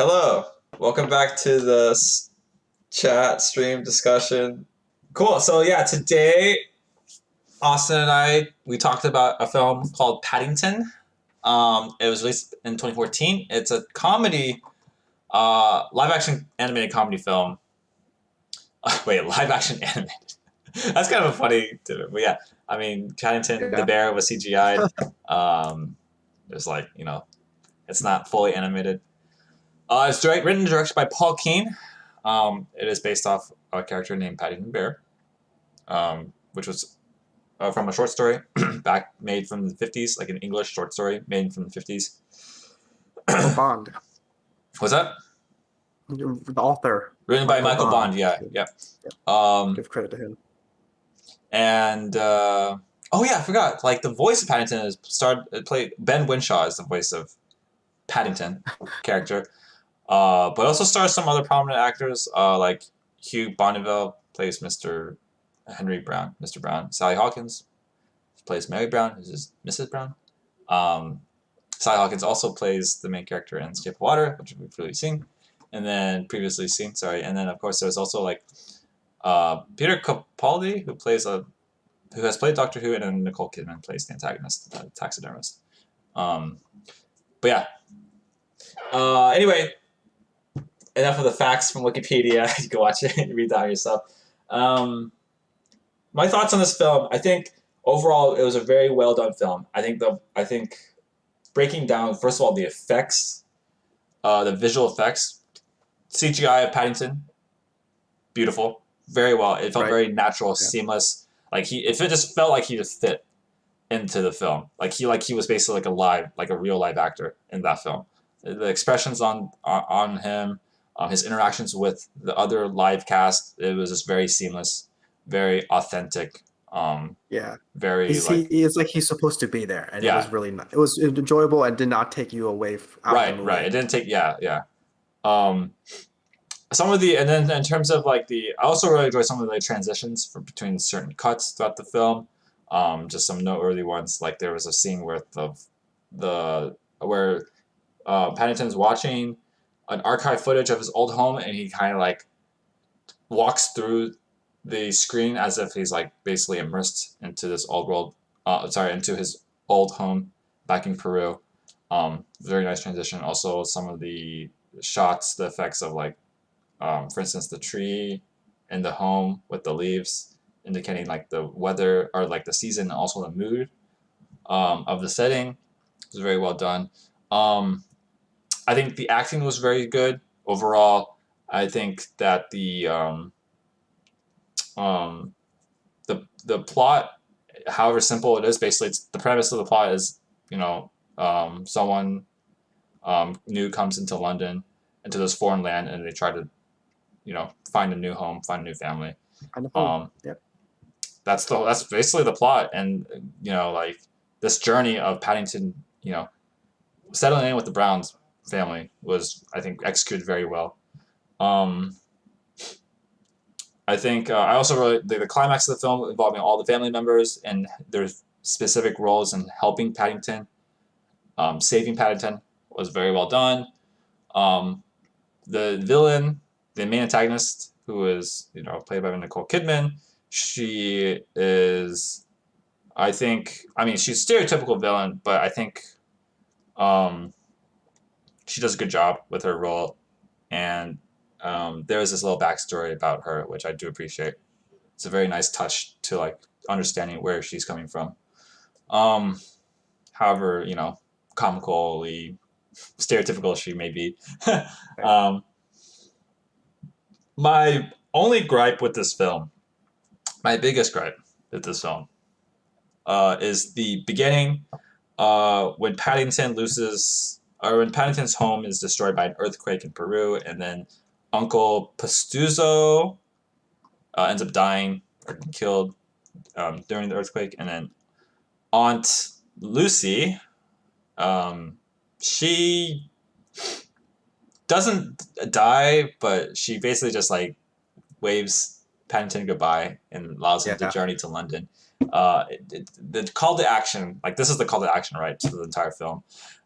Hello, welcome back to the chat stream discussion. Cool. So yeah, today Austin and we talked about a film called Paddington. It was released in 2014. It's a comedy, live action animated comedy film. Wait, live action animated. That's kind of a funny, but yeah. I mean, Paddington the bear was CGI'd. There's it's not fully animated. It's written and directed by Paul Keane. It is based off a character named Paddington Bear, which was from a short story made from the 50s, like an English short story made from the 50s. Bond. What's that? The author. Written by Michael Bond, yeah. Give credit to him. And oh yeah, I forgot. Like the voice of Paddington played Ben Winshaw is the voice of Paddington character. But also stars some other prominent actors, like Hugh Bonneville plays Mr. Henry Brown, Mr. Brown. Sally Hawkins plays Mary Brown, who's just Mrs. Brown. Sally Hawkins also plays the main character in Shape of Water, which we've previously seen. And then of course there's also like Peter Capaldi, who has played Doctor Who, and then Nicole Kidman plays the antagonist, the taxidermist. But yeah. Anyway, enough of the facts from Wikipedia. You can watch it and read that yourself. My thoughts on this film. I think overall it was a very well done film. I think breaking down, first of all, the effects, the visual effects, CGI of Paddington, beautiful, very well. It felt very natural, seamless. It just felt like he just fit into the film. Like he was basically like a real live actor in that film. The expressions on him, his interactions with the other live cast, it was just very seamless, very authentic. Very it's like he's supposed to be there, and it was really it was enjoyable and did not take you away from the movie. Right. It didn't take and then in terms of I also really enjoyed some of the transitions between certain cuts throughout the film. Just some noteworthy ones, like there was a scene where where Paddington's watching an archive footage of his old home, and he kind of walks through the screen as if he's basically immersed into this old world. Into his old home back in Peru. Very nice transition. Also, some of the shots, the effects of for instance, the tree in the home with the leaves indicating the weather or the season, and also the mood of the setting. It was very well done. I think the acting was very good overall. I think that the plot, however simple it is, basically the premise of the plot is someone new comes into London, into this foreign land, and they try to find a new home, find a new family. That's basically the plot, and this journey of Paddington, settling in with the Browns family was, I think, executed very well. I think I also really the climax of the film involving all the family members and their specific roles in helping Paddington, saving Paddington, was very well done. The villain, the main antagonist, who is played by Nicole Kidman, she is, she's a stereotypical villain, but I think she does a good job with her role, and there is this little backstory about her, which I do appreciate. It's a very nice touch to understanding where she's coming from. However, comically stereotypical she may be. My only gripe with this film, my biggest gripe with this film, is the beginning, when Paddington's home is destroyed by an earthquake in Peru, and then Uncle Pastuzo ends up dying or killed during the earthquake, and then Aunt Lucy, she doesn't die, but she basically just waves Paddington goodbye and allows him to journey to London. The call to action, this is the call to action, right, to the entire film.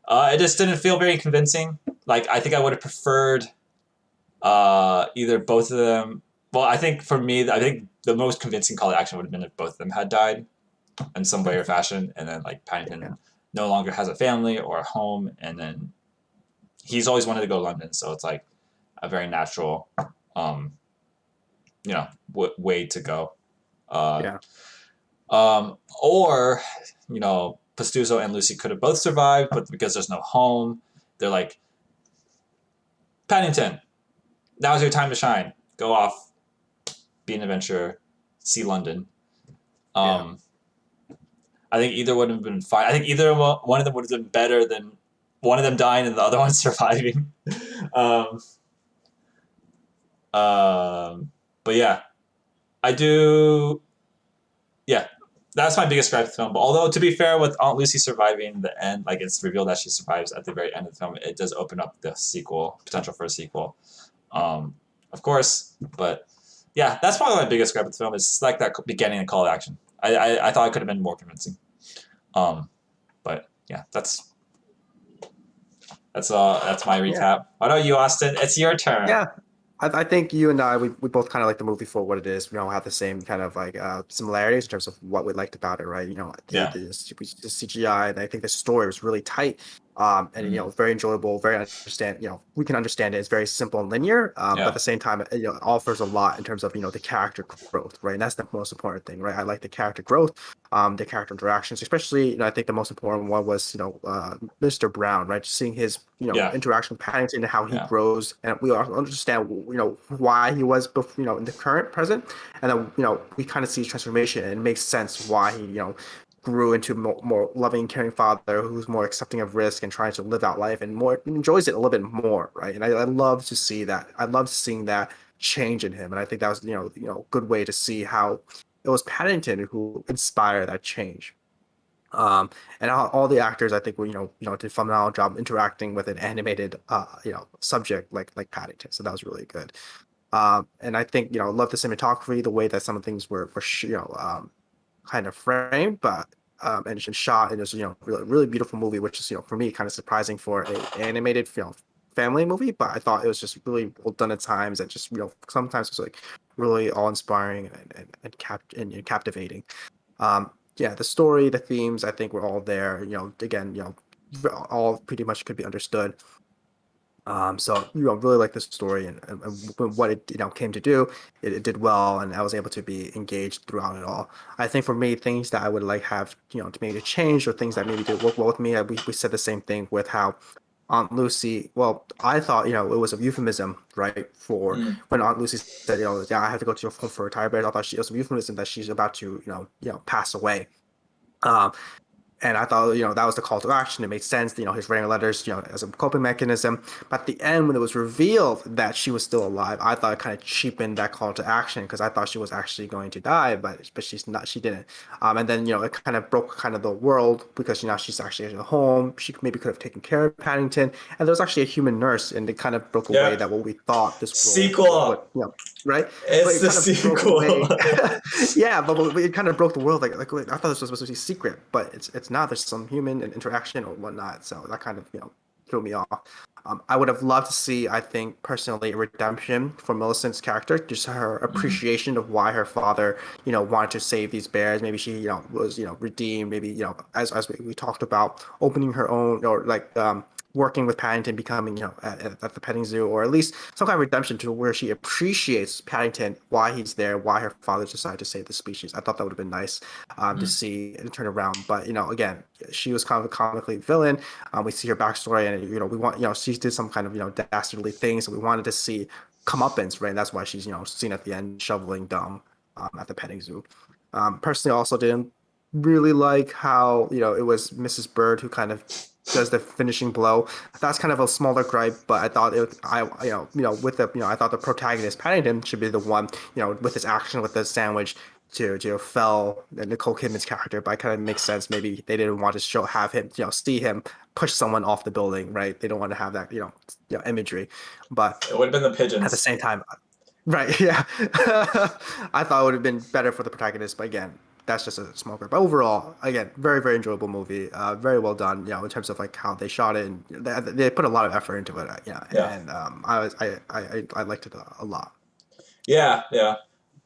It just didn't feel very convincing. like I think I would have preferred either both of them. Well, I think for me, I think the most convincing call to action would have been if both of them had died in some way or fashion, and then like Yeah. Paddington no longer has a family or a home, and then he's always wanted to go to London, so it's like a very natural, um, way to go. Uh, Yeah. or Pastuzo and Lucy could have both survived, but because there's no home, they're like, Paddington, now's your time to shine. Go off, be an adventurer, see London. Yeah. I think either would have been fine. I think either one of them would have been better than one of them dying and the other one surviving. um, but yeah, I do. Yeah, that's my biggest gripe with the film. But although, to be fair, with Aunt Lucy surviving the end, like it's revealed that she survives at the very end of the film, it does open up the sequel, potential for a sequel. Of course, but yeah, that's probably my biggest gripe with the film is like that beginning and call to action. I thought it could have been more convincing. But yeah, that's my recap. What about you, Austin? It's your turn. Yeah. I think you and I, we both kind of like the movie for what it is. Have the same kind of like similarities in terms of what we liked about it, right? The CGI, and I think the story was really tight, and very enjoyable, very understand. We can understand it. It's very simple and linear, but at the same time, it offers a lot in terms of the character growth, right? And that's the most important thing, right? I like the character growth, the character interactions, especially. I think the most important one was Mr. Brown, right? Just seeing his interaction with Paddington and how he grows, and we also understand why he was in the current present, and then we kind of see his transformation, and it makes sense why he grew into more loving, caring father who's more accepting of risk and trying to live out life and more enjoys it a little bit more, right? And I love to see that. I love seeing that change in him, and I think that was good way to see how it was Paddington who inspired that change. And all the actors, I think, were did a phenomenal job interacting with an animated subject like Paddington. So that was really good. And I think love the cinematography, the way that some of the things were kind of framed, but and shot. And it was really really beautiful movie, which is for me kind of surprising for an animated family movie. But I thought it was just really well done at times, and just sometimes it was like really awe inspiring and captivating. The story, the themes, I think were all there. Again, all pretty much could be understood. So really like the story and what it came to do. It did well, and I was able to be engaged throughout it all. I think for me, things that I would like have to maybe change, or things that maybe did work well with me. We said the same thing with how Aunt Lucy. Well, I thought it was a euphemism, right, for when Aunt Lucy said I have to go to your home for retirement. I thought it was a euphemism that she's about to pass away. And I thought, that was the call to action. It made sense, his writing letters, as a coping mechanism. But at the end, when it was revealed that she was still alive, I thought it kind of cheapened that call to action, because I thought she was actually going to die, but she's not. She didn't. And then it kind of broke kind of the world, because she's actually at home. She maybe could have taken care of Paddington, and there was actually a human nurse, and it kind of broke away that what we thought this sequel. Right? It's the sequel. Yeah, but it kind of broke the world. Like I thought this was supposed to be secret, but it's not. There's some human interaction or whatnot, so that kind of threw me off. I would have loved to see, I think personally, a redemption for Millicent's character, just her appreciation of why her father wanted to save these bears. Maybe she was redeemed. Maybe as we talked about, opening her own, or like working with Paddington, becoming at the petting zoo, or at least some kind of redemption to where she appreciates Paddington, why he's there, why her father decided to save the species. I thought that would have been nice to see and turn around. But again, she was kind of a comically villain. We see her backstory, and we want she did some kind of dastardly things, so we wanted to see comeuppance, right? And that's why she's seen at the end shoveling dung at the petting zoo. Personally, also didn't really like how it was Mrs. Bird who kind of does the finishing blow. That's kind of a smaller gripe, but I thought I thought the protagonist Paddington should be the one with his action with the sandwich to fell Nicole Kidman's character. But it kind of makes sense. Maybe they didn't want to have him see him push someone off the building, right? They don't want to have that imagery. But it would have been the pigeons at the same time. Right, yeah. I thought it would have been better for the protagonist, but again, that's just a small group. But overall, again, very very enjoyable movie. Very well done. You know, in terms of like how they shot it, and they put a lot of effort into it. Yeah, Yeah. and I liked it a lot. Yeah, yeah.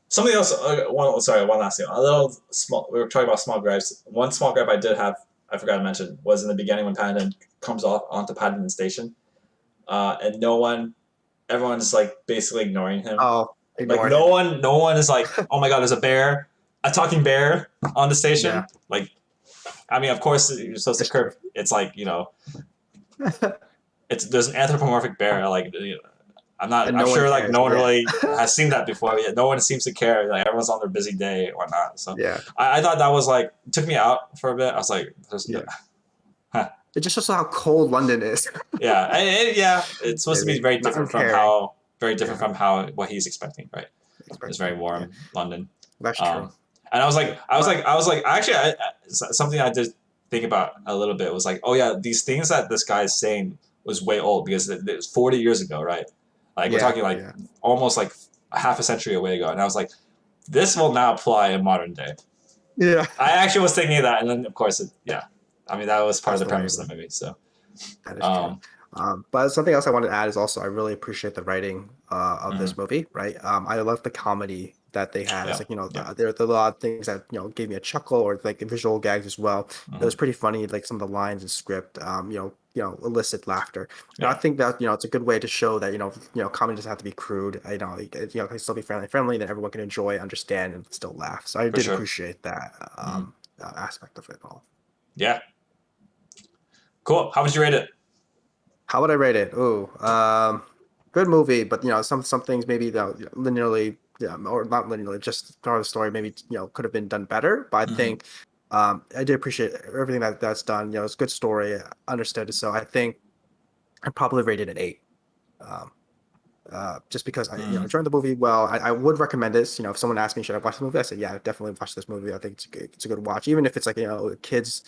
Something else. One last thing. A little small. We were talking about small gripes. One small gripe I did have, I forgot to mention, was in the beginning when Paddington comes off onto Paddington Station, and everyone's like basically ignoring him. Oh, Like ignore him. no one is like, oh my god, there's a talking bear on the station. Yeah. Like, I mean, of course you're supposed to It's curb. It's like there's an anthropomorphic bear. Like, And I'm no one sure like cares. no one Yeah. really has seen that before. Yet. No one seems to care. Like everyone's on their busy day and whatnot. So Yeah. I thought that was like took me out for a bit. I was like, Yeah. It just shows how cold London is. yeah. It's supposed to be very Not different from uncaring. what he's expecting. Right. It's very warm Yeah, London. that's true. And I was like, actually, something I did think about a little bit was like, oh yeah, these things that this guy is saying was way old because it was 40 years ago, right? Like we're talking like almost like half a century away ago, and I was like, this will now apply in modern day. Yeah. I actually was thinking of that, and then of course, I mean that was part of the That's premise of the movie. So That is true. But something else I wanted to add is also I really appreciate the writing of this movie, right? I love the comedy that they had. It's like, there are a lot of things that, gave me a chuckle or like visual gags as well. It was pretty funny, like some of the lines in script, elicit laughter. And I think that, it's a good way to show that, comedy doesn't have to be crude. It can still be friendly, that everyone can enjoy, understand, and still laugh. So I did appreciate that aspect of it all. Yeah. Cool. How would you rate it? How would I rate it? Ooh, good movie, but some things maybe linearly, or not linearly, just part of the story maybe could have been done better. But I think I did appreciate everything that's done. It's a good story, understood. So I think I probably rated it 8. Just because I enjoyed the movie. Well, I would recommend this. If someone asked me should I watch the movie, I said yeah, definitely watch this movie. I think it's a good watch, even if it's like kids.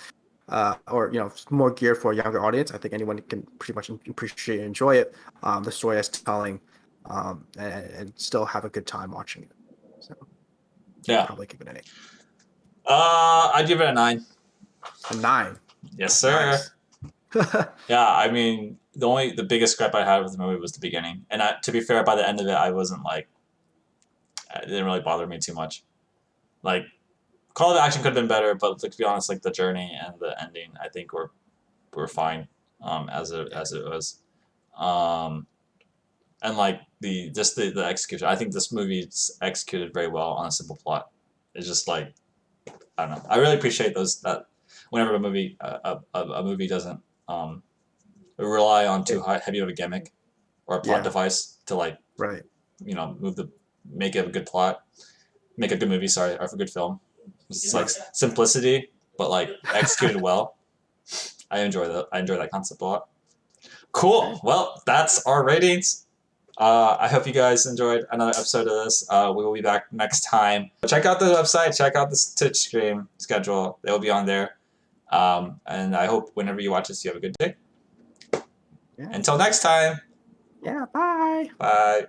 Or more geared for a younger audience. I think anyone can pretty much appreciate and enjoy it. The story is telling, and still have a good time watching it. So Yeah, probably give it an 8. I'd give it a 9. A 9. Yes, sir. Nice. Yeah, I mean the biggest gripe I had with the movie was the beginning, and to be fair, by the end of it, I wasn't like, it didn't really bother me too much. Like, Call to Action could have been better, but to be honest, like the journey and the ending, I think were fine as it was, and like the execution. I think this movie's executed very well on a simple plot. It's just like, I don't know. I really appreciate that whenever a movie doesn't rely on too heavy of a gimmick or a plot device to like Right. make it a good plot, make a good movie. Sorry, or a good film. It's like simplicity, but like executed well. I enjoy that concept a lot. Cool. Well, that's our ratings. I hope you guys enjoyed another episode of this. We will be back next time. Check out the website. Check out the Twitch stream schedule. They will be on there. And I hope whenever you watch this, you have a good day. Yeah. Until next time. Yeah. Bye. Bye.